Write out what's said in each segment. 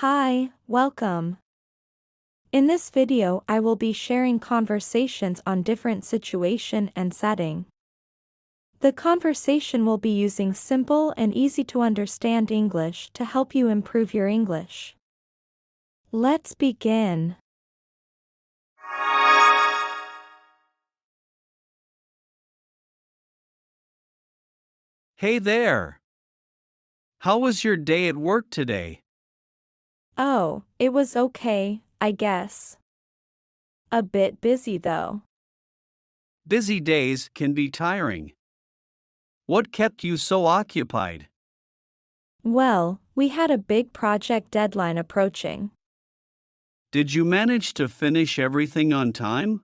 Hi, welcome. In this video I will be sharing conversations on different situation and setting. The conversation will be using simple and easy to understand English to help you improve your English. Let's begin. Hey there! How was your day at work today? Oh, it was okay, I guess. A bit busy though. Busy days can be tiring. What kept you so occupied? Well, we had a big project deadline approaching. Did you manage to finish everything on time?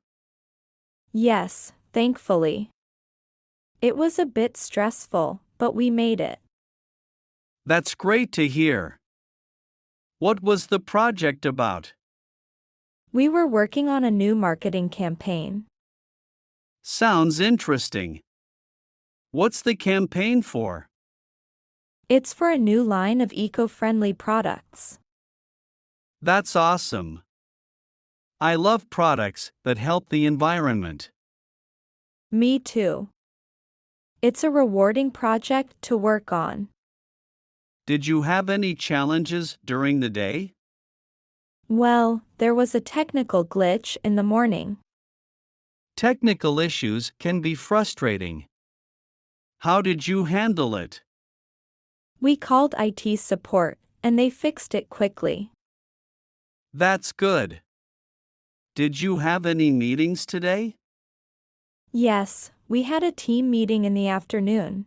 Yes, thankfully. It was a bit stressful, but we made it. That's great to hear. What was the project about? We were working on a new marketing campaign. Sounds interesting. What's the campaign for? It's for a new line of eco-friendly products. That's awesome. I love products that help the environment. Me too. It's a rewarding project to work on. Did you have any challenges during the day? Well, there was a technical glitch in the morning. Technical issues can be frustrating. How did you handle it? We called IT support, and they fixed it quickly. That's good. Did you have any meetings today? Yes, we had a team meeting in the afternoon.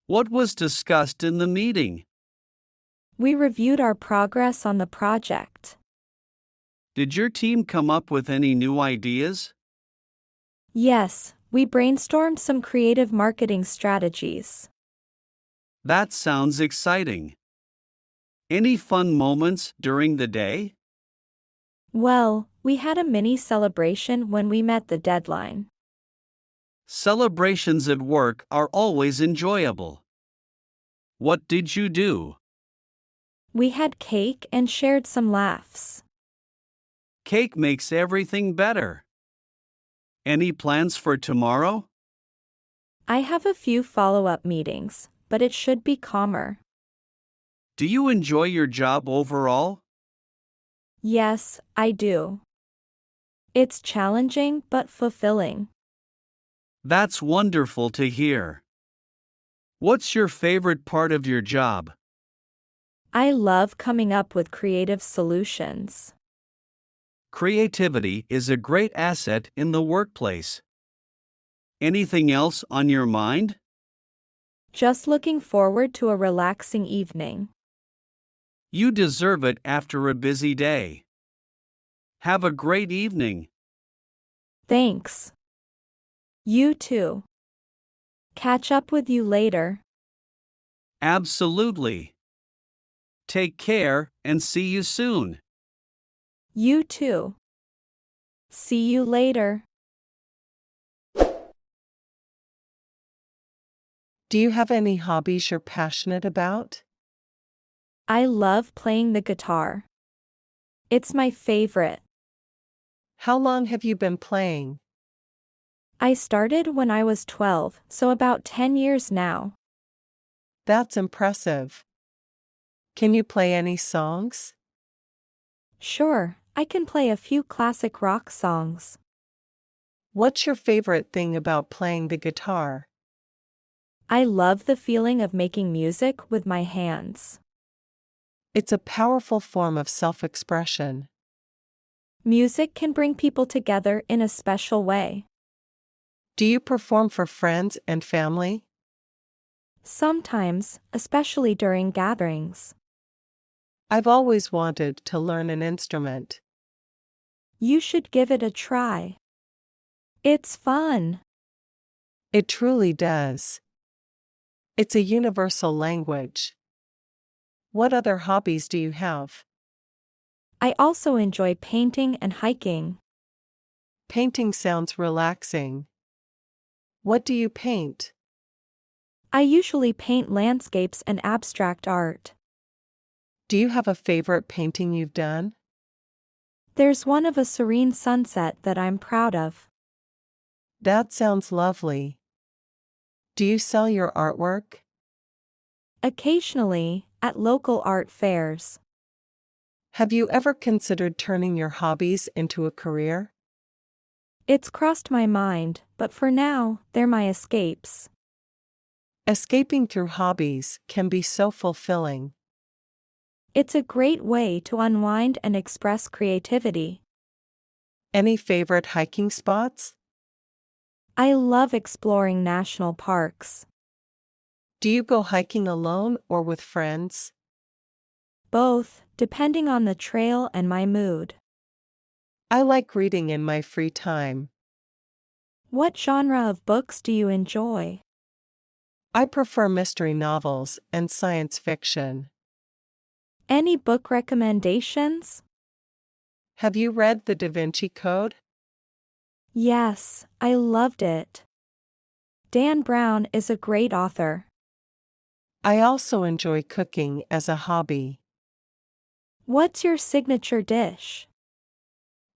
What was discussed in the meeting? We reviewed our progress on the project. Did your team come up with any new ideas? Yes, we brainstormed some creative marketing strategies. That sounds exciting. Any fun moments during the day? Well, we had a mini celebration when we met the deadline. Celebrations at work are always enjoyable. What did you do? We had cake and shared some laughs. Cake makes everything better. Any plans for tomorrow? I have a few follow-up meetings, but it should be calmer. Do you enjoy your job overall? Yes, I do. It's challenging but fulfilling. That's wonderful to hear. What's your favorite part of your job? I love coming up with creative solutions. Creativity is a great asset in the workplace. Anything else on your mind? Just looking forward to a relaxing evening. You deserve it after a busy day. Have a great evening. Thanks. You too. Catch up with you later. Absolutely. Take care and see you soon. You too. See you later. Do you have any hobbies you're passionate about? I love playing the guitar. It's my favorite. How long have you been playing? I started when I was 12, so about 10 years now. That's impressive. Can you play any songs? Sure, I can play a few classic rock songs. What's your favorite thing about playing the guitar? I love the feeling of making music with my hands. It's a powerful form of self-expression. Music can bring people together in a special way. Do you perform for friends and family? Sometimes, especially during gatherings. I've always wanted to learn an instrument. You should give it a try. It's fun. It truly does. It's a universal language. What other hobbies do you have? I also enjoy painting and hiking. Painting sounds relaxing. What do you paint? I usually paint landscapes and abstract art. Do you have a favorite painting you've done? There's one of a serene sunset that I'm proud of. That sounds lovely. Do you sell your artwork? Occasionally, at local art fairs. Have you ever considered turning your hobbies into a career? It's crossed my mind, but for now, they're my escapes. Escaping through hobbies can be so fulfilling. It's a great way to unwind and express creativity. Any favorite hiking spots? I love exploring national parks. Do you go hiking alone or with friends? Both, depending on the trail and my mood. I like reading in my free time. What genre of books do you enjoy? I prefer mystery novels and science fiction. Any book recommendations? Have you read The Da Vinci Code? Yes, I loved it. Dan Brown is a great author. I also enjoy cooking as a hobby. What's your signature dish?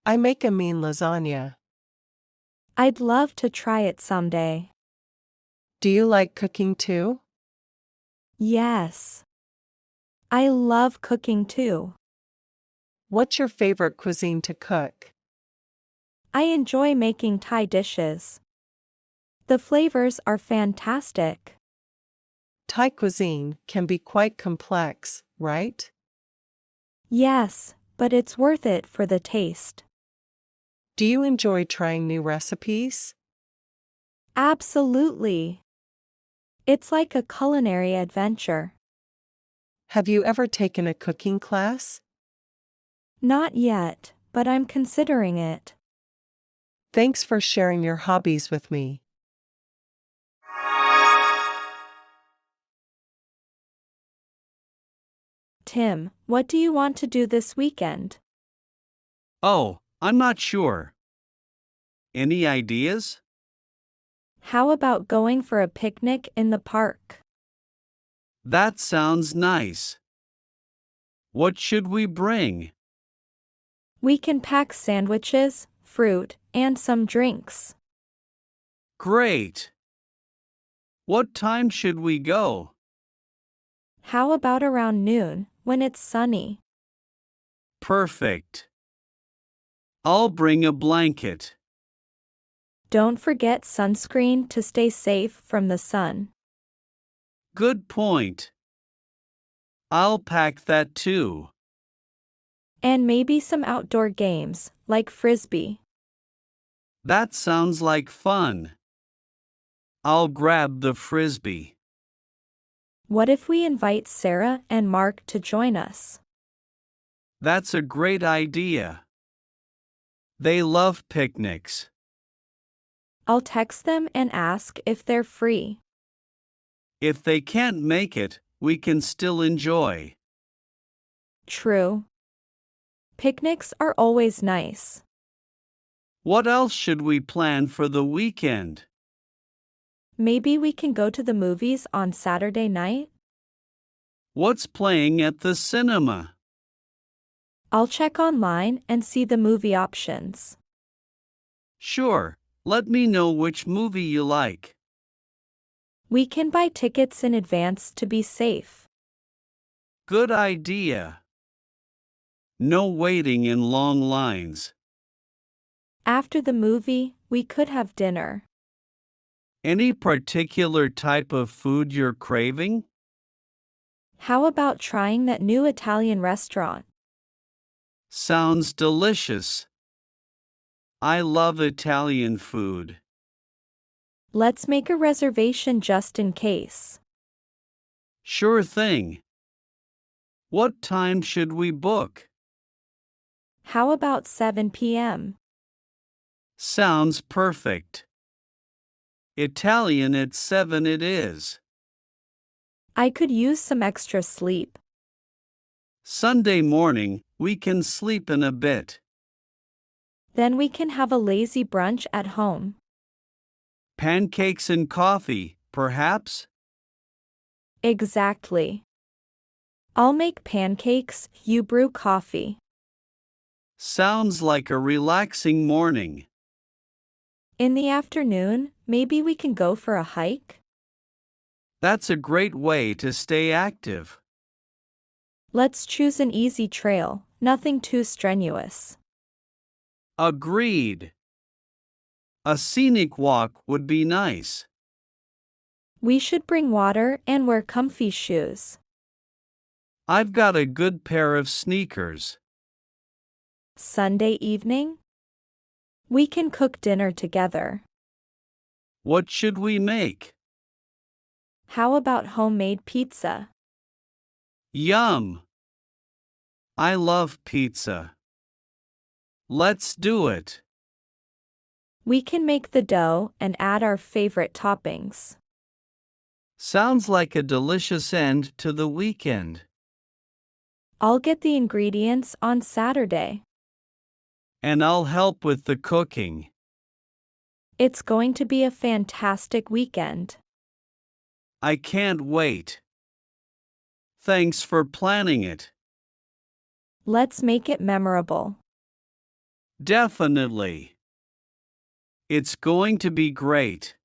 I make a mean lasagna. I'd love to try it someday. Do you like cooking too? Yes. I love cooking too. What's your favorite cuisine to cook? I enjoy making Thai dishes. The flavors are fantastic. Thai cuisine can be quite complex, right? Yes, but it's worth it for the taste. Do you enjoy trying new recipes? Absolutely. It's like a culinary adventure. Have you ever taken a cooking class? Not yet, but I'm considering it. Thanks for sharing your hobbies with me. Tim, what do you want to do this weekend? Oh, I'm not sure. Any ideas? How about going for a picnic in the park? That sounds nice. What should we bring? We can pack sandwiches, fruit, and some drinks. Great. What time should we go? How about around noon, when it's sunny? Perfect. I'll bring a blanket. Don't forget sunscreen to stay safe from the sun. Good point. I'll pack that too. And maybe some outdoor games, like frisbee. That sounds like fun. I'll grab the frisbee. What if we invite Sarah and Mark to join us? That's a great idea. They love picnics. I'll text them and ask if they're free. If they can't make it, we can still enjoy. True. Picnics are always nice. What else should we plan for the weekend? Maybe we can go to the movies on Saturday night? What's playing at the cinema? I'll check online and see the movie options. Sure, let me know which movie you like. We can buy tickets in advance to be safe. Good idea. No waiting in long lines. After the movie, we could have dinner. Any particular type of food you're craving? How about trying that new Italian restaurant? Sounds delicious. I love Italian food. Let's make a reservation just in case. Sure thing. What time should we book? How about 7 p.m.? Sounds perfect. Italian at 7 it is. I could use some extra sleep. Sunday morning, we can sleep in a bit. Then we can have a lazy brunch at home. Pancakes and coffee, perhaps? Exactly. I'll make pancakes, you brew coffee. Sounds like a relaxing morning. In the afternoon, maybe we can go for a hike? That's a great way to stay active. Let's choose an easy trail, nothing too strenuous. Agreed. A scenic walk would be nice. We should bring water and wear comfy shoes. I've got a good pair of sneakers. Sunday evening? We can cook dinner together. What should we make? How about homemade pizza? Yum! I love pizza. Let's do it. We can make the dough and add our favorite toppings. Sounds like a delicious end to the weekend. I'll get the ingredients on Saturday. And I'll help with the cooking. It's going to be a fantastic weekend. I can't wait. Thanks for planning it. Let's make it memorable. Definitely. It's going to be great.